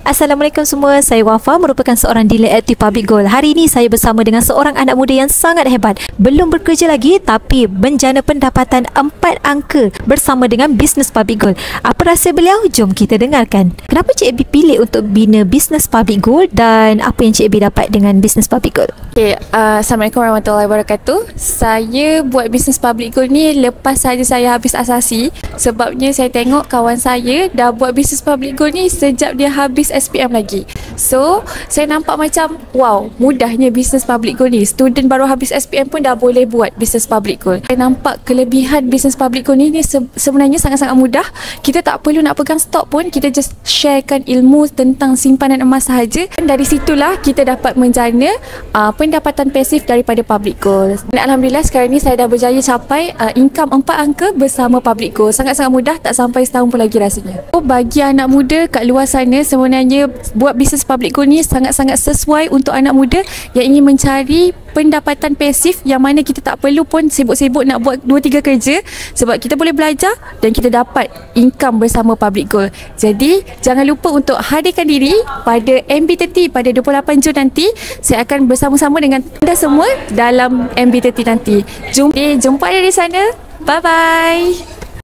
Assalamualaikum semua, saya Wafa, merupakan seorang dealer aktif Public Gold. Hari ini saya bersama dengan seorang anak muda yang sangat hebat. Belum bekerja lagi tapi menjana pendapatan 4 angka bersama dengan bisnes Public Gold. Apa rahsia beliau? Jom kita dengarkan. Kenapa Cik Abi pilih untuk bina bisnes Public Gold dan apa yang Cik Abi dapat dengan bisnes Public Gold? Okay, Assalamualaikum warahmatullahi wabarakatuh. Saya buat bisnes Public Gold ni lepas saja saya habis asasi. Sebabnya saya tengok kawan saya dah buat bisnes Public Gold ni sejak dia habis SPM lagi. So, saya nampak macam wow, mudahnya bisnes Public Gold ni. Student baru habis SPM pun dah boleh buat bisnes Public Gold. Saya nampak kelebihan bisnes Public Gold ni sebenarnya sangat-sangat mudah. Kita tak perlu nak pegang stok pun, kita just sharekan ilmu tentang simpanan emas sahaja. Dan dari situlah kita dapat menjana pendapatan pasif daripada Public Gold. Dan Alhamdulillah sekarang ni saya dah berjaya capai income 4 angka bersama Public Gold. Sangat-sangat mudah, tak sampai setahun pun lagi rasanya. So, bagi anak muda kat luar sana, sebenarnya buat bisnes Public Gold ni sangat-sangat sesuai untuk anak muda yang ingin mencari pendapatan pasif yang mana kita tak perlu pun sibuk-sibuk nak buat 2-3 kerja, sebab kita boleh belajar dan kita dapat income bersama Public Gold. Jadi jangan lupa untuk hadirkan diri pada MB30 pada 28 Jun nanti. Saya akan bersama-sama dengan anda semua dalam MB30 nanti. Jumpa dari sana. Bye bye.